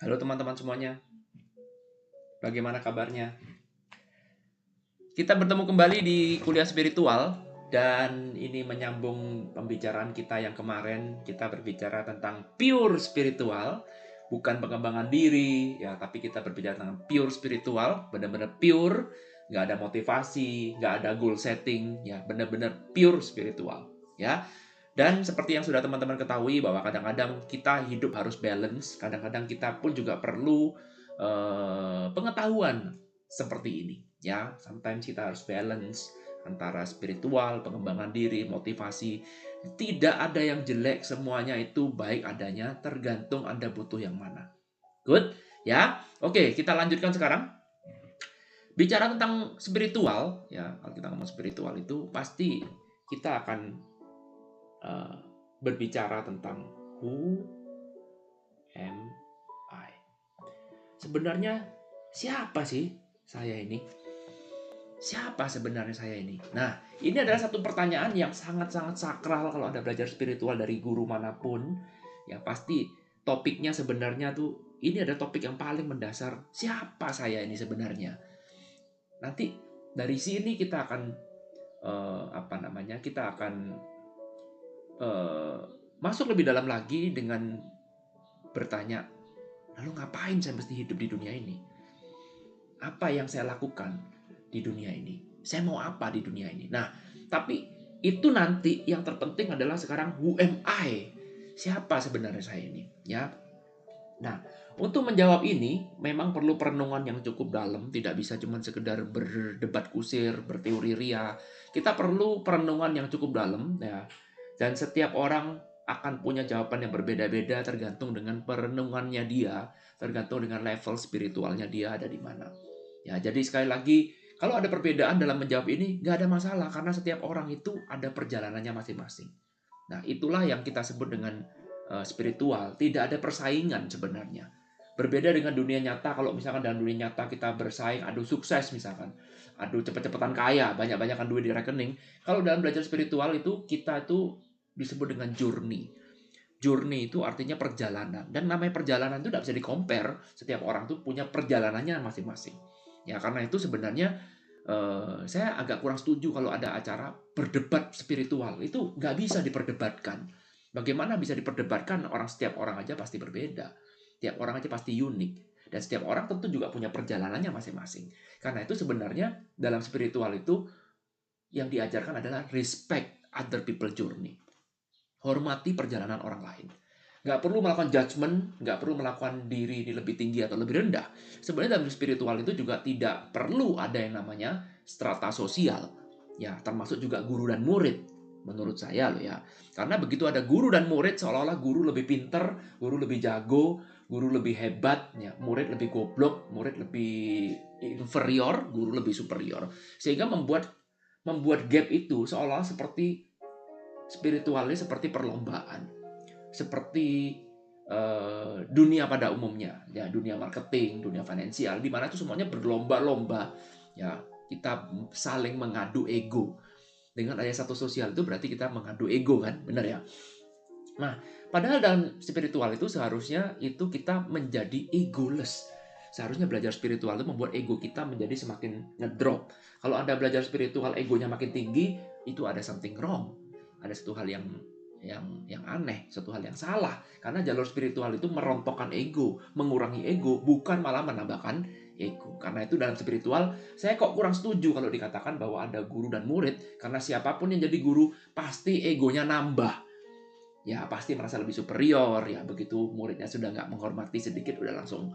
Halo teman-teman semuanya, bagaimana kabarnya? Kita bertemu kembali di kuliah spiritual dan ini menyambung pembicaraan kita yang kemarin. Kita berbicara tentang pure spiritual, bukan pengembangan diri, ya, tapi kita berbicara tentang pure spiritual, benar-benar pure, nggak ada motivasi, nggak ada goal setting, ya, benar-benar pure spiritual, ya. Dan seperti yang sudah teman-teman ketahui bahwa kadang-kadang kita hidup harus balance, kadang-kadang kita pun juga perlu pengetahuan seperti ini, ya. Sometimes kita harus balance antara spiritual, pengembangan diri, motivasi. Tidak ada yang jelek, semuanya itu baik adanya, tergantung Anda butuh yang mana. Good, ya. Oke, kita lanjutkan sekarang. Bicara tentang spiritual, ya, kalau kita ngomong spiritual itu pasti kita akan uh, berbicara tentang who am I. Sebenarnya siapa sih saya ini? Siapa sebenarnya saya ini? Nah, ini adalah satu pertanyaan yang sangat-sangat sakral kalau Anda belajar spiritual dari guru manapun. Ya pasti topiknya sebenarnya tuh ini ada topik yang paling mendasar. Siapa saya ini sebenarnya? Nanti dari sini kita akan Kita akan eh, masuk lebih dalam lagi dengan bertanya, lalu ngapain saya mesti hidup di dunia ini? Apa yang saya lakukan di dunia ini? Saya mau apa di dunia ini? Nah, tapi itu nanti yang terpenting adalah sekarang who am I? Siapa sebenarnya saya ini? Ya. Nah, untuk menjawab ini memang perlu perenungan yang cukup dalam, tidak bisa cuma sekedar berdebat kusir, berteori ria. Kita perlu perenungan yang cukup dalam, ya. Dan setiap orang akan punya jawaban yang berbeda-beda tergantung dengan perenungannya dia, tergantung dengan level spiritualnya dia ada di mana. Ya, jadi sekali lagi, kalau ada perbedaan dalam menjawab ini, nggak ada masalah karena setiap orang itu ada perjalanannya masing-masing. Nah, itulah yang kita sebut dengan spiritual. Tidak ada persaingan sebenarnya. Berbeda dengan dunia nyata, kalau misalkan dalam dunia nyata kita bersaing, adu sukses misalkan, adu cepet-cepetan kaya, banyak-banyakan duit di rekening. Kalau dalam belajar spiritual itu, kita itu disebut dengan journey. Journey itu artinya perjalanan. Dan namanya perjalanan itu tidak bisa di-compare. Setiap orang tuh punya perjalanannya masing-masing. Ya, karena itu sebenarnya saya agak kurang setuju kalau ada acara berdebat spiritual. Itu nggak bisa diperdebatkan. Bagaimana bisa diperdebatkan? Setiap orang aja pasti berbeda. Setiap orang aja pasti unik. Dan setiap orang tentu juga punya perjalanannya masing-masing. Karena itu sebenarnya dalam spiritual itu yang diajarkan adalah respect other people journey. Hormati perjalanan orang lain. Nggak perlu melakukan judgement, nggak perlu melakukan diri ini lebih tinggi atau lebih rendah. Sebenarnya dalam spiritual itu juga tidak perlu ada yang namanya strata sosial. Ya, termasuk juga guru dan murid. Menurut saya loh ya. Karena begitu ada guru dan murid, seolah-olah guru lebih pinter, guru lebih jago, guru lebih hebat, ya, murid lebih goblok, murid lebih inferior, guru lebih superior. Sehingga membuat gap itu seolah-olah seperti spiritualnya seperti perlombaan, seperti dunia pada umumnya, ya, dunia marketing, dunia finansial, di mana itu semuanya berlomba-lomba, ya, kita saling mengadu ego. Dengan ada satu sosial itu berarti kita mengadu ego, kan, benar ya? Nah, padahal dalam spiritual itu seharusnya itu kita menjadi egoless. Seharusnya belajar spiritual itu membuat ego kita menjadi semakin ngedrop. Kalau Anda belajar spiritual egonya makin tinggi, itu ada something wrong. Ada satu hal yang aneh, satu hal yang salah. Karena jalur spiritual itu merontokkan ego, mengurangi ego, bukan malah menambahkan ego. Karena itu dalam spiritual, saya kok kurang setuju kalau dikatakan bahwa ada guru dan murid. Karena siapapun yang jadi guru, pasti egonya nambah. Ya pasti merasa lebih superior, ya begitu muridnya sudah nggak menghormati sedikit udah langsung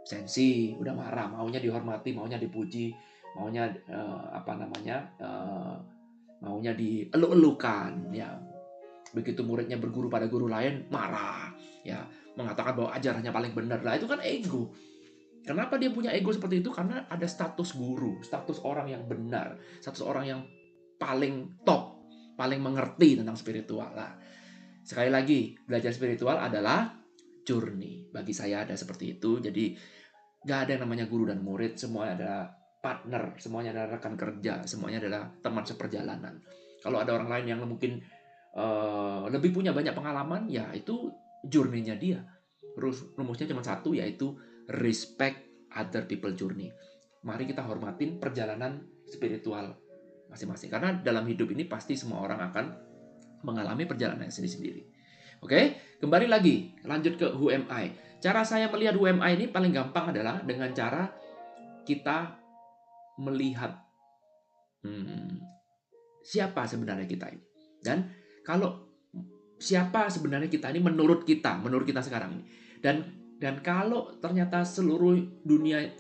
sensi, udah marah, maunya dihormati, maunya dipuji, maunya maunya dieluk-elukan, ya. Begitu muridnya berguru pada guru lain, marah, ya, mengatakan bahwa ajarannya paling benar. Lah itu kan ego. Kenapa dia punya ego seperti itu? Karena ada status guru, status orang yang benar, status orang yang paling top, paling mengerti tentang spiritual. Lah, sekali lagi, belajar spiritual adalah journey. Bagi saya ada seperti itu. Jadi nggak ada yang namanya guru dan murid. Semuanya adalah partner, semuanya adalah rekan kerja, semuanya adalah teman seperjalanan. Kalau ada orang lain yang mungkin lebih punya banyak pengalaman, ya itu journey-nya dia. rumusnya cuma satu, yaitu respect other people journey. Mari kita hormatin perjalanan spiritual masing-masing. Karena dalam hidup ini pasti semua orang akan mengalami perjalanan sendiri-sendiri. Oke, kembali lagi, lanjut ke who am I. Cara saya melihat who am I ini paling gampang adalah dengan cara kita melihat siapa sebenarnya kita ini. Dan kalau siapa sebenarnya kita ini menurut kita sekarang ini. Dan kalau ternyata seluruh dunia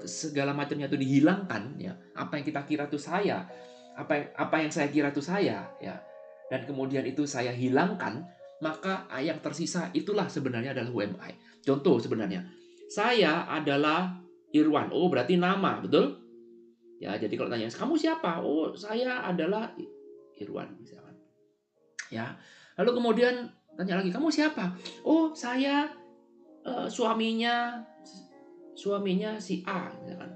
segala macamnya itu dihilangkan, ya, apa yang kita kira itu saya, apa yang saya kira itu saya, ya, dan kemudian itu saya hilangkan, maka yang tersisa itulah sebenarnya adalah who am I. Contoh sebenarnya, saya adalah Irwan. Oh, berarti nama, betul? Ya, jadi kalau tanya, kamu siapa? Oh, saya adalah Irwan, misalkan. Ya. Lalu kemudian tanya lagi, kamu siapa? Oh, saya suaminya si A, misalkan.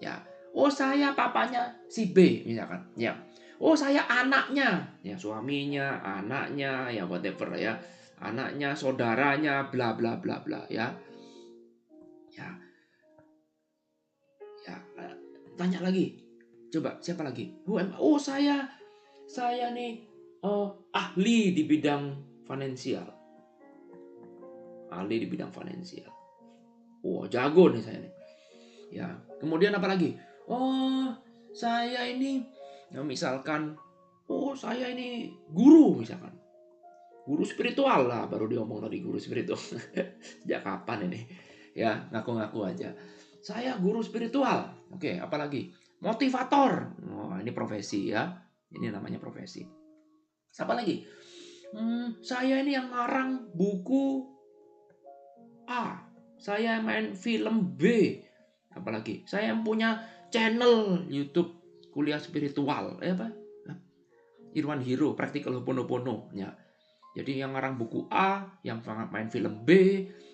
Ya. Oh, saya papanya si B, misalkan. Ya. Oh, saya anaknya, ya, suaminya, anaknya, ya, whatever, ya, anaknya, saudaranya, bla bla bla bla, ya. Ya. Ya, tanya lagi. Coba, siapa lagi? Oh, saya nih ahli di bidang finansial. Ahli di bidang finansial. Wah, jago nih saya nih. Ya, kemudian apa lagi? Oh, saya ini, ya, misalkan, oh, saya ini guru, misalkan. Guru spiritual lah, baru diomong tadi guru spiritual. Sejak kapan ini? Ya, ngaku-ngaku aja. Saya guru spiritual. Oke, apa lagi? Motivator. Oh, ini profesi, ya. Ini namanya profesi. Siapa lagi? Saya ini yang ngarang buku A. Saya main film B. Apalagi? Saya yang punya channel YouTube kuliah spiritual. Apa? Irwan Hero, Practical Ho'oponopono. Ya. Jadi yang ngarang buku A, yang main film B,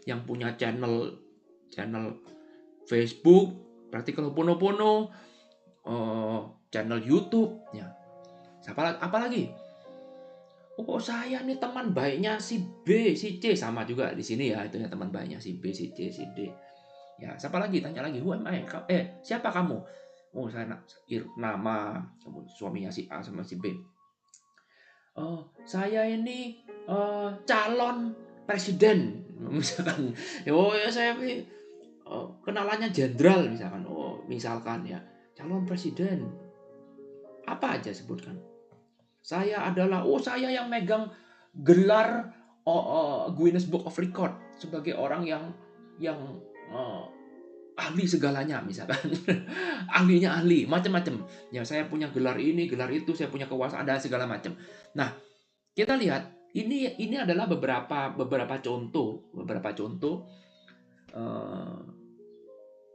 yang punya channel Facebook, Practical Ho'oponopono, channel YouTube. Ya. Apa lagi? Oh, saya nih teman baiknya si B, si C, sama juga di sini ya, itu ya teman baiknya si B, si C, si D. Ya, siapa lagi? Tanya lagi, who am I? Siapa kamu? Oh, saya nama suaminya si A sama si B. Oh, saya ini calon presiden, misalkan. Oh, ya, saya kenalannya jenderal, misalkan. Oh, misalkan, ya, calon presiden. Apa aja sebutkan. Saya adalah, saya yang megang gelar Guinness Book of Record sebagai orang yang ahli segalanya, misalkan. Ahlinya ahli, macam-macam. Ya, saya punya gelar ini, gelar itu, saya punya kekuasaan dan segala macam. Nah, kita lihat ini adalah beberapa contoh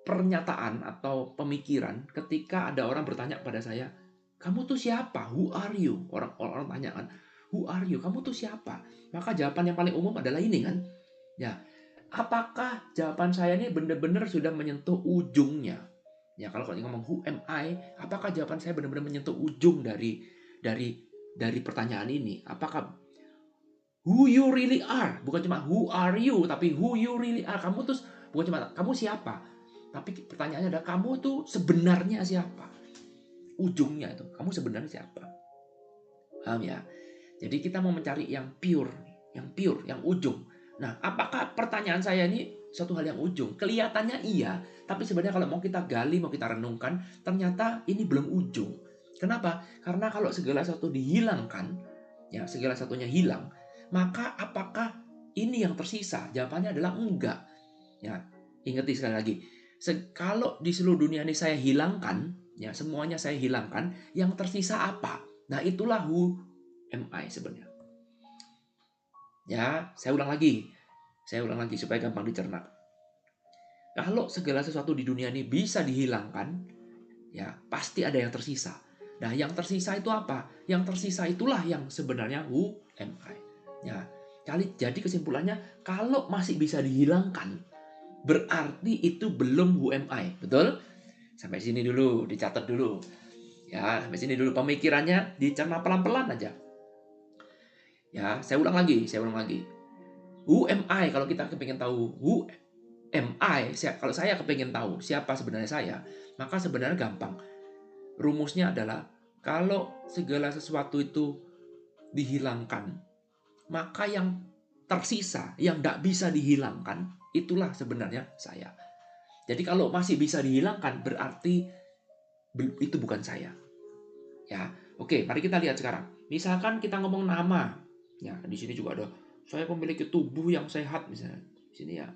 pernyataan atau pemikiran ketika ada orang bertanya pada saya, kamu tuh siapa? Who are you? Orang tanya kan, who are you? Kamu tuh siapa? Maka jawaban yang paling umum adalah ini kan. Ya, apakah jawaban saya ini benar-benar sudah menyentuh ujungnya? Ya, kalau ngomong who am I, apakah jawaban saya benar-benar menyentuh ujung dari pertanyaan ini? Apakah who you really are? Bukan cuma who are you, tapi who you really are. Kamu tuh bukan cuma kamu siapa, tapi pertanyaannya adalah kamu tuh sebenarnya siapa? Ujungnya itu, kamu sebenarnya siapa? Paham ya? Jadi kita mau mencari yang pure, yang ujung. Nah, apakah pertanyaan saya ini suatu hal yang ujung? Kelihatannya iya, tapi sebenarnya kalau mau kita gali, mau kita renungkan, ternyata ini belum ujung. Kenapa? Karena kalau segala sesuatu dihilangkan, ya, segala satunya hilang, maka apakah ini yang tersisa? Jawabannya adalah enggak. Ya, ingeti sekali lagi. Kalau di seluruh dunia ini saya hilangkan, ya, semuanya saya hilangkan, yang tersisa apa? Nah, itulah who am I sebenarnya. Ya, saya ulang lagi supaya gampang dicerna. Kalau segala sesuatu di dunia ini bisa dihilangkan, ya, pasti ada yang tersisa. Nah, yang tersisa itu apa? Yang tersisa itulah yang sebenarnya who am I. Ya, jadi kesimpulannya, kalau masih bisa dihilangkan, berarti itu belum who am I. Betul? Sampai sini dulu, dicatat dulu. Ya, sampai sini dulu pemikirannya, dicerna pelan-pelan aja. Ya, saya ulang lagi. Who am I? Kalau kita kepengen tahu who am I, kalau saya kepengen tahu siapa sebenarnya saya, maka sebenarnya gampang. Rumusnya adalah kalau segala sesuatu itu dihilangkan, maka yang tersisa, yang tidak bisa dihilangkan, itulah sebenarnya saya. Jadi kalau masih bisa dihilangkan, berarti itu bukan saya. Ya, oke, mari kita lihat sekarang. Misalkan kita ngomong nama, ya di sini juga ada. Saya memiliki tubuh yang sehat misalnya. Di sini ya,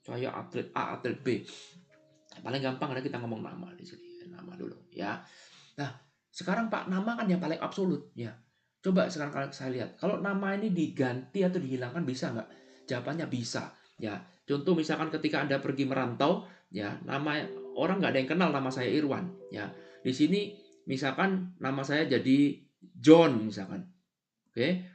saya atlet A, atlet B. Paling gampang ada kita ngomong nama di sini. Nama dulu, ya. Nah, sekarang Pak, nama kan yang paling absolut, ya. Coba sekarang saya lihat, kalau nama ini diganti atau dihilangkan bisa nggak? Jawabannya bisa. Ya, contoh misalkan ketika Anda pergi merantau, ya, nama orang nggak ada yang kenal nama saya Irwan. Ya, di sini misalkan nama saya jadi John misalkan, oke?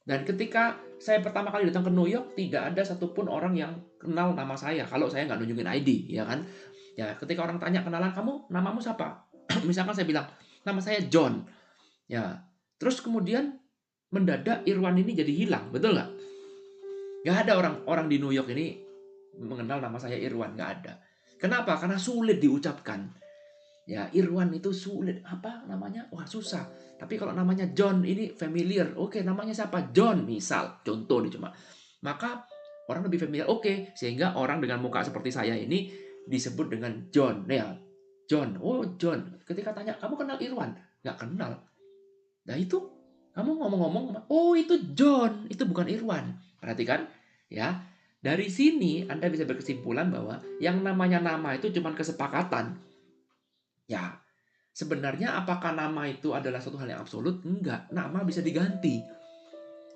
Dan ketika saya pertama kali datang ke New York, tidak ada satupun orang yang kenal nama saya kalau saya nggak nunjukin ID, ya kan? Ya, ketika orang tanya kenalan kamu, namamu siapa? Misalkan saya bilang nama saya John. Ya, terus kemudian mendadak Irwan ini jadi hilang, betul nggak? Nggak ada orang di New York ini mengenal nama saya Irwan, nggak ada. Kenapa? Karena sulit diucapkan. Ya, Irwan itu sulit. Apa namanya? Wah, susah. Tapi kalau namanya John ini familiar. Oke, namanya siapa? John, misal. Contoh nih cuma. Maka orang lebih familiar. Oke, sehingga orang dengan muka seperti saya ini disebut dengan John. Ya, John. Oh, John. Ketika tanya, kamu kenal Irwan? Nggak kenal. Nah itu, kamu ngomong-ngomong, oh itu John, itu bukan Irwan. Perhatikan, ya. Dari sini Anda bisa berkesimpulan bahwa yang namanya nama itu cuma kesepakatan. Ya, sebenarnya apakah nama itu adalah suatu hal yang absolut? Enggak, nama bisa diganti.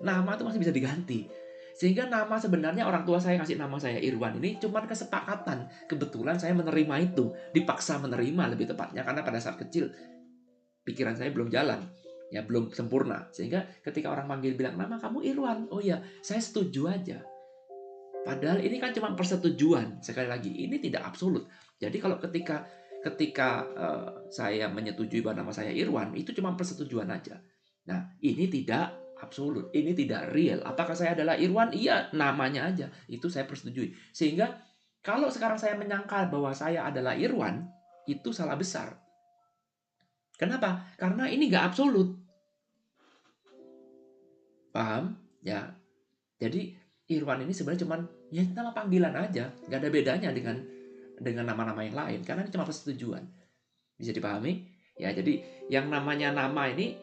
Nama itu masih bisa diganti. Sehingga nama sebenarnya orang tua saya ngasih nama saya Irwan ini cuma kesepakatan. Kebetulan saya menerima itu, dipaksa menerima lebih tepatnya karena pada saat kecil pikiran saya belum jalan, ya belum sempurna. Sehingga ketika orang manggil bilang nama kamu Irwan, oh ya saya setuju aja. Padahal ini kan cuma persetujuan. Sekali lagi ini tidak absolut. Jadi kalau ketika saya menyetujui bahwa nama saya Irwan, itu cuma persetujuan aja. Nah, ini tidak absolut, ini tidak real. Apakah saya adalah Irwan? Iya, namanya aja. Itu saya persetujui. Sehingga kalau sekarang saya menyangka bahwa saya adalah Irwan, itu salah besar. Kenapa? Karena ini nggak absolut. Paham? Ya. Jadi Irwan ini sebenarnya cuma ya nama panggilan aja, nggak ada bedanya dengan nama-nama yang lain karena ini cuma persetujuan. Bisa dipahami? Ya, jadi yang namanya nama ini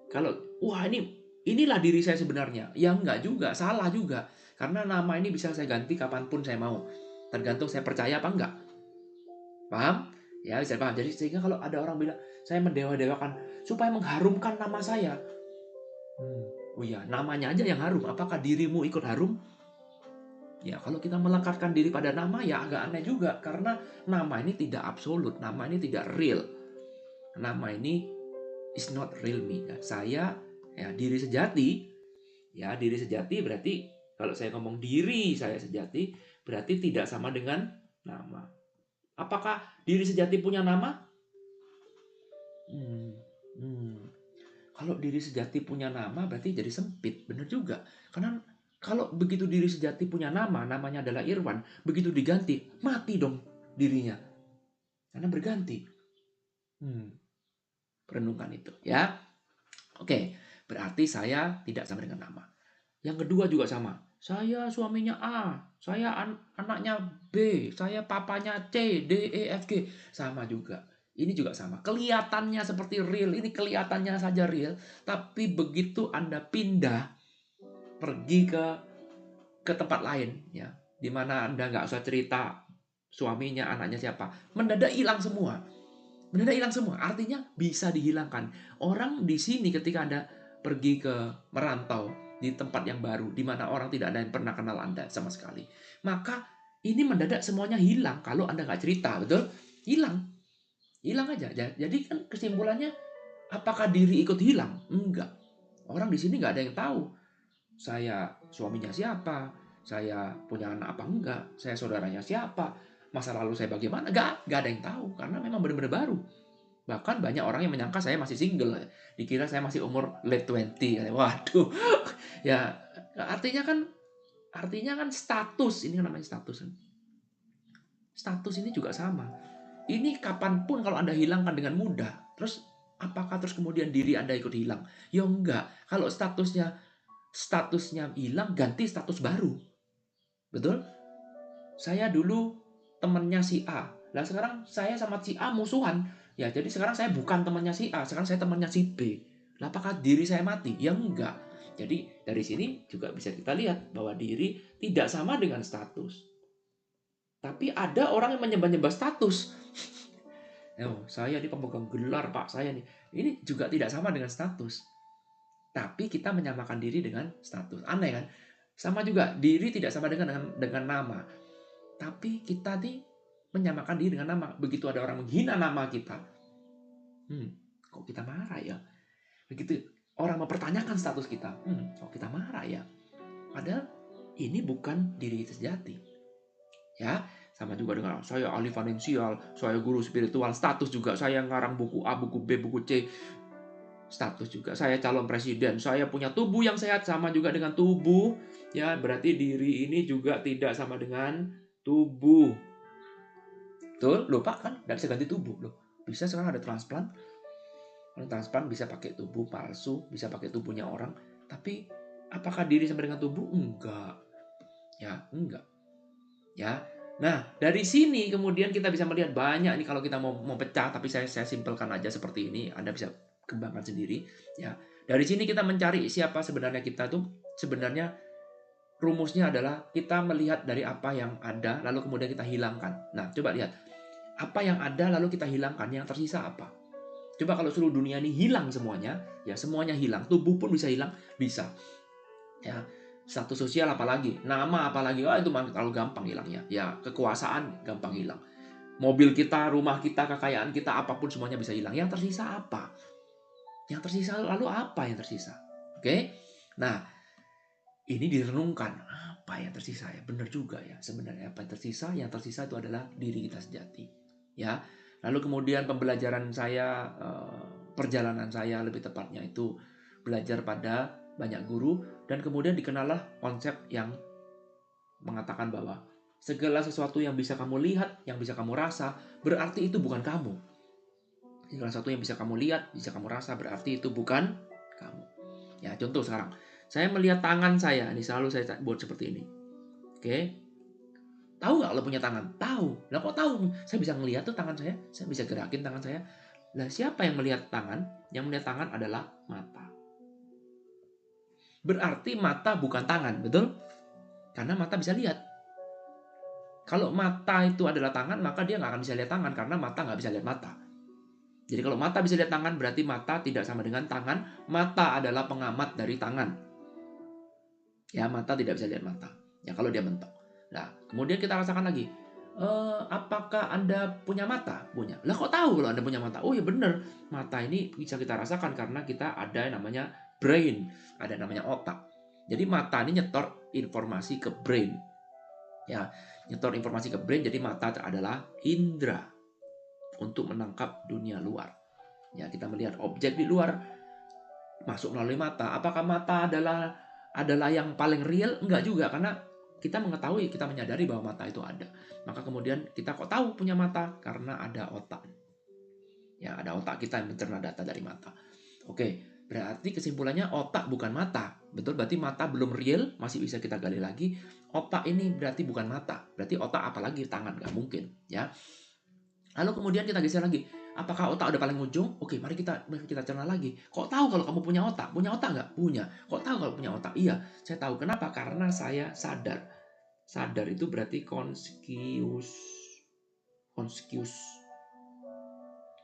kalau wah inilah diri saya sebenarnya. Ya enggak juga, salah juga. Karena nama ini bisa saya ganti kapanpun saya mau. Tergantung saya percaya apa enggak. Paham? Ya, bisa paham. Jadi sehingga kalau ada orang bilang saya mendewa-dewakan supaya mengharumkan nama saya. Oh iya, namanya aja yang harum. Apakah dirimu ikut harum? Ya, kalau kita melekatkan diri pada nama ya agak aneh juga karena nama ini tidak absolut, nama ini tidak real. Nama ini is not real me. Ya, saya ya diri sejati. Ya, diri sejati berarti kalau saya ngomong diri saya sejati berarti tidak sama dengan nama. Apakah diri sejati punya nama? Kalau diri sejati punya nama berarti jadi sempit, benar juga. Karena kalau begitu diri sejati punya nama, namanya adalah Irwan, begitu diganti, mati dong dirinya. Karena berganti. Renungkan itu, ya. Oke, berarti saya tidak sama dengan nama. Yang kedua juga sama. Saya suaminya A, saya anaknya B, saya papanya C, D, E, F, G. Sama juga. Ini juga sama. Kelihatannya seperti real, ini kelihatannya saja real. Tapi begitu Anda pindah, pergi ke tempat lain, ya, di mana Anda nggak usah cerita suaminya, anaknya siapa, mendadak hilang semua. Mendadak hilang semua. Artinya bisa dihilangkan. Orang di sini ketika Anda pergi ke merantau di tempat yang baru, di mana orang tidak ada yang pernah kenal Anda sama sekali, maka ini mendadak semuanya hilang kalau Anda nggak cerita, betul? Hilang. Hilang aja. Jadi kan kesimpulannya, apakah diri ikut hilang? Enggak. Orang di sini nggak ada yang tahu. Saya suaminya siapa, saya punya anak apa enggak, saya saudaranya siapa, masa lalu saya bagaimana, nggak ada yang tahu karena memang benar-benar baru. Bahkan banyak orang yang menyangka saya masih single, dikira saya masih umur late 20. Waduh, ya artinya kan Artinya kan status, ini kan namanya status. Status ini juga sama. Ini kapanpun kalau Anda hilangkan dengan mudah, terus apakah terus kemudian diri Anda ikut hilang? Ya enggak. Kalau statusnya hilang, ganti status baru. Betul? Saya dulu temannya si A. Nah sekarang saya sama si A musuhan. Ya jadi sekarang saya bukan temannya si A, sekarang saya temannya si B. Lah, apakah diri saya mati? Ya enggak. Jadi dari sini juga bisa kita lihat bahwa diri tidak sama dengan status. Tapi ada orang yang menyembah-nyembah status. Oh, saya ini pemegang gelar Pak, saya nih. Ini juga tidak sama dengan status. Tapi kita menyamakan diri dengan status. Aneh kan? Sama juga, diri tidak sama dengan nama. Tapi kita nih menyamakan diri dengan nama. Begitu ada orang menghina nama kita, kok kita marah ya? Begitu orang mempertanyakan status kita, kok kita marah ya? Padahal ini bukan diri kita sejati. Ya, sama juga dengan saya ahli finansial, saya guru spiritual, status juga saya ngarang buku A, buku B, buku C. Status juga saya calon presiden, saya punya tubuh yang sehat, sama juga dengan tubuh. Ya, berarti diri ini juga tidak sama dengan tubuh. Betul? Lupa kan? Nggak bisa ganti tubuh loh. Bisa sekarang ada transplant. Transplant bisa pakai tubuh palsu, bisa pakai tubuhnya orang. Tapi apakah diri sama dengan tubuh? Enggak. Ya, enggak. Ya. Nah, dari sini kemudian kita bisa melihat banyak nih kalau kita mau pecah, tapi saya simpelkan aja seperti ini. Anda bisa kembangkan sendiri. Ya. Dari sini kita mencari siapa sebenarnya kita tuh. Sebenarnya rumusnya adalah kita melihat dari apa yang ada, lalu kemudian kita hilangkan. Nah, coba lihat. Apa yang ada lalu kita hilangkan, yang tersisa apa? Coba kalau seluruh dunia ini hilang semuanya, ya semuanya hilang, tubuh pun bisa hilang, bisa. Ya, status sosial apalagi, nama apalagi, itu terlalu gampang hilangnya. Ya, kekuasaan gampang hilang. Mobil kita, rumah kita, kekayaan kita, apapun semuanya bisa hilang. Yang tersisa apa? Yang tersisa lalu apa yang tersisa? Oke? Nah, ini direnungkan, apa yang tersisa ya? Benar juga ya, sebenarnya apa yang tersisa? Yang tersisa itu adalah diri kita sejati. Ya, lalu kemudian pembelajaran saya, perjalanan saya lebih tepatnya itu belajar pada banyak guru, dan kemudian dikenallah konsep yang mengatakan bahwa segala sesuatu yang bisa kamu lihat, yang bisa kamu rasa, berarti itu bukan kamu. Segala sesuatu yang bisa kamu lihat, bisa kamu rasa, berarti itu bukan kamu. Ya, contoh sekarang, saya melihat tangan saya, ini selalu saya buat seperti ini. Oke. Tahu nggak kalau punya tangan? Tahu. Lah kok tahu? Saya bisa ngelihat tuh tangan saya bisa gerakin tangan saya. Lah siapa yang melihat tangan? Yang melihat tangan adalah mata. Berarti mata bukan tangan, betul? Karena mata bisa lihat. Kalau mata itu adalah tangan, maka dia nggak akan bisa lihat tangan, karena mata nggak bisa lihat mata. Jadi kalau mata bisa lihat tangan, berarti mata tidak sama dengan tangan. Mata adalah pengamat dari tangan. Ya, mata tidak bisa lihat mata. Ya, kalau dia mentok. Nah, kemudian kita rasakan lagi. Apakah Anda punya mata? Punya. Lah kok tahu kalau Anda punya mata? Oh ya benar, mata ini bisa kita rasakan karena kita ada yang namanya brain, ada yang namanya otak. Jadi mata ini nyetor informasi ke brain. Ya, nyetor informasi ke brain, jadi mata adalah indera untuk menangkap dunia luar. Ya, kita melihat objek di luar masuk melalui mata. Apakah mata adalah yang paling real? Enggak juga, karena kita mengetahui, kita menyadari bahwa mata itu ada. Maka kemudian kita kok tahu punya mata? Karena ada otak. Ya, ada otak kita yang mencerna data dari mata. Oke, berarti kesimpulannya otak bukan mata. Betul, berarti mata belum real, masih bisa kita gali lagi. Otak ini berarti bukan mata. Berarti otak apalagi tangan, nggak mungkin. Ya. Lalu kemudian kita geser lagi. Apakah otak ada paling ujung? Oke, mari kita cerna lagi. Kok tahu kalau kamu punya otak? Punya otak nggak? Punya. Kok tahu kalau punya otak? Iya, saya tahu. Kenapa? Karena saya sadar. Sadar itu berarti conscious.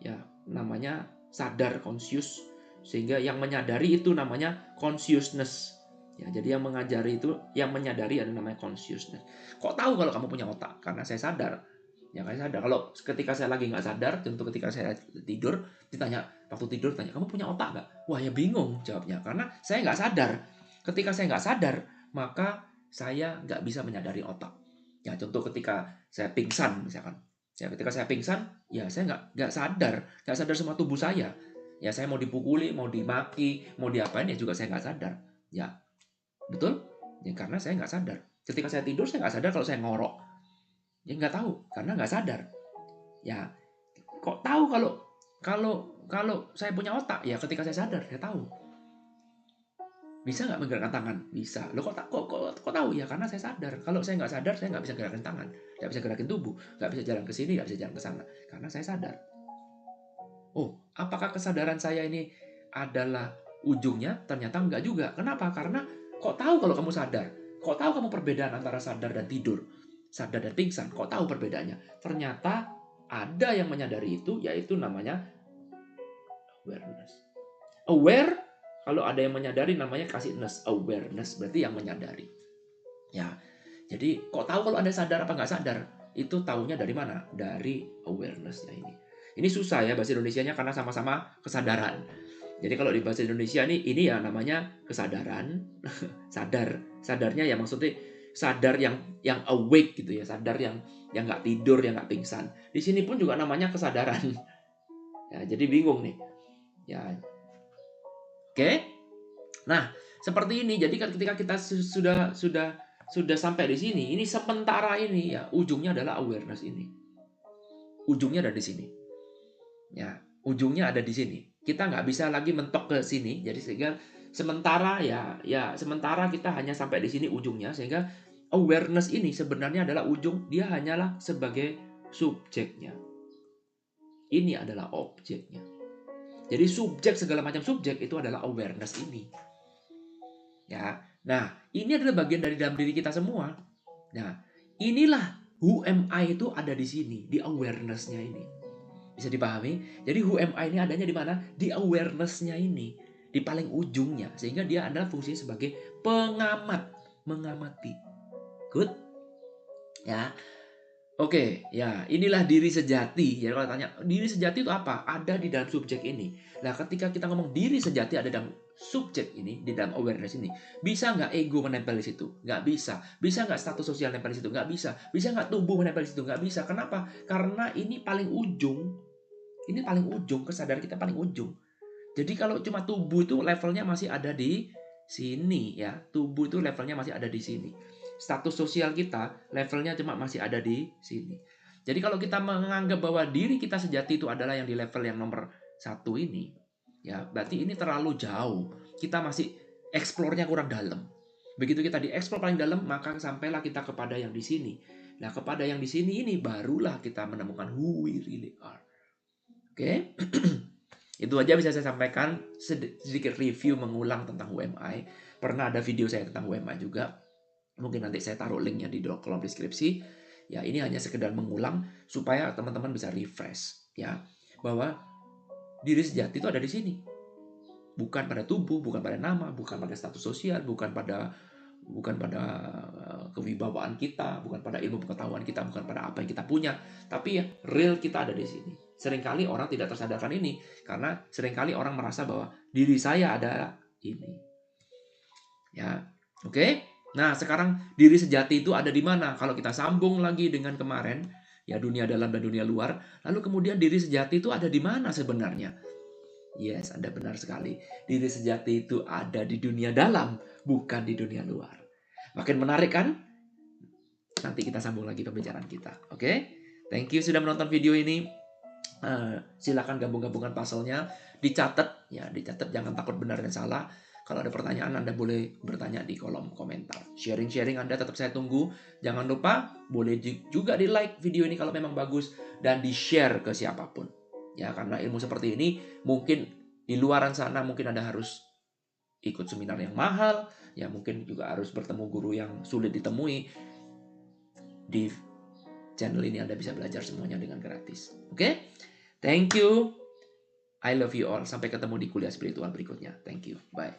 Ya, namanya sadar, conscious. Sehingga yang menyadari itu namanya consciousness. Ya, jadi yang mengajari itu, yang menyadari ada namanya consciousness. Kok tahu kalau kamu punya otak? Karena saya sadar. Ya, saya sadar. Kalau ketika saya lagi nggak sadar, tentu ketika saya tidur, waktu tidur tanya, kamu punya otak nggak? Wah, ya bingung jawabnya. Karena saya nggak sadar. Ketika saya nggak sadar, maka saya nggak bisa menyadari otak. Ya, contoh ketika saya pingsan misalkan. Ya, ketika saya pingsan, ya saya nggak sadar semua tubuh saya. Ya, saya mau dipukuli, mau dimaki, mau diapain ya juga saya nggak sadar. Ya, betul? Ya, karena saya nggak sadar. Ketika saya tidur, saya nggak sadar kalau saya ngorok. Ya nggak tahu, karena nggak sadar. Ya, kok tahu kalau saya punya otak? Ya ketika saya sadar, saya tahu. Bisa nggak menggerakkan tangan? Bisa. Lo kok tahu? Ya karena saya sadar. Kalau saya nggak sadar, saya nggak bisa gerakin tangan, nggak bisa gerakin tubuh, nggak bisa jalan ke sini, nggak bisa jalan ke sana. Karena saya sadar. Oh, apakah kesadaran saya ini adalah ujungnya? Ternyata enggak juga. Kenapa? Karena kok tahu kalau kamu sadar? Kok tahu kamu perbedaan antara sadar dan tidur? Sadar dan pingsan? Kok tahu perbedaannya? Ternyata ada yang menyadari itu, yaitu namanya awareness. Aware, kalau ada yang menyadari namanya kasih-ness. Awareness berarti yang menyadari. Ya, jadi kok tahu kalau Anda sadar apa nggak sadar? Itu taunya dari mana? Dari awareness-nya ini. Ini susah ya bahasa Indonesianya karena sama-sama kesadaran. Jadi kalau di bahasa Indonesia ini ya namanya kesadaran, sadar. Sadarnya ya maksudnya sadar yang awake gitu ya, sadar yang nggak tidur, yang nggak pingsan. Di sini pun juga namanya kesadaran. Ya, jadi bingung nih. Ya. Oke. Nah, seperti ini. Jadi ketika kita sudah sampai di sini, ini sementara ini ya, ujungnya adalah awareness ini. Ujungnya ada di sini. Ya, ujungnya ada di sini. Kita nggak bisa lagi mentok ke sini. Jadi sehingga sementara sementara kita hanya sampai di sini ujungnya, sehingga awareness ini sebenarnya adalah ujung, dia hanyalah sebagai subjeknya. Ini adalah objeknya. Jadi subjek, segala macam subjek itu adalah awareness ini. Ya. Nah, ini adalah bagian dari dalam diri kita semua. Nah, inilah who am I itu ada di sini, di awareness-nya ini. Bisa dipahami? Jadi who am I ini adanya di mana? Di awareness-nya ini, di paling ujungnya, sehingga dia adalah fungsinya sebagai pengamat, mengamati. Good? Ya. Oke, ya inilah diri sejati. Jadi kalau tanya diri sejati itu apa? Ada di dalam subjek ini. Nah, ketika kita ngomong diri sejati ada dalam subjek ini, di dalam awareness ini, bisa nggak ego menempel di situ? Nggak bisa. Bisa nggak status sosial menempel di situ? Nggak bisa. Bisa nggak tubuh menempel di situ? Nggak bisa. Kenapa? Karena ini paling ujung. Ini paling ujung, kesadaran kita paling ujung. Jadi kalau cuma tubuh itu levelnya masih ada di sini ya. Tubuh itu levelnya masih ada di sini. Status sosial kita levelnya cuma masih ada di sini. Jadi kalau kita menganggap bahwa diri kita sejati itu adalah yang di level yang nomor 1 ini, ya berarti ini terlalu jauh. Kita masih eksplornya kurang dalam. Begitu kita dieksplor paling dalam, maka sampailah kita kepada yang di sini. Nah, kepada yang di sini ini barulah kita menemukan who we really are. Oke? Itu aja bisa saya sampaikan, sedikit review mengulang tentang UMI. Pernah ada video saya tentang UMI juga. Mungkin nanti saya taruh linknya di kolom deskripsi. Ya, ini hanya sekedar mengulang supaya teman-teman bisa refresh ya, bahwa diri sejati itu ada di sini. Bukan pada tubuh, bukan pada nama, bukan pada status sosial, bukan pada kewibawaan kita, bukan pada ilmu pengetahuan kita, bukan pada apa yang kita punya, tapi ya real kita ada di sini. Seringkali orang tidak tersadarkan ini karena seringkali orang merasa bahwa diri saya ada ini. Ya, oke? Nah, sekarang diri sejati itu ada di mana? Kalau kita sambung lagi dengan kemarin, ya dunia dalam dan dunia luar, lalu kemudian diri sejati itu ada di mana sebenarnya? Yes, Anda benar sekali. Diri sejati itu ada di dunia dalam, bukan di dunia luar. Makin menarik kan? Nanti kita sambung lagi pembicaraan kita. Oke? Thank you sudah menonton video ini. Silakan gabung-gabungkan puzzle-nya. Dicatat, ya dicatat, jangan takut benar dan salah. Kalau ada pertanyaan, Anda boleh bertanya di kolom komentar. Sharing-sharing Anda tetap saya tunggu. Jangan lupa, boleh juga di-like video ini kalau memang bagus. Dan di-share ke siapapun. Ya, karena ilmu seperti ini, mungkin di luaran sana, mungkin Anda harus ikut seminar yang mahal. Ya, mungkin juga harus bertemu guru yang sulit ditemui. Di channel ini Anda bisa belajar semuanya dengan gratis. Oke? Thank you. I love you all. Sampai ketemu di kuliah spiritual berikutnya. Thank you. Bye.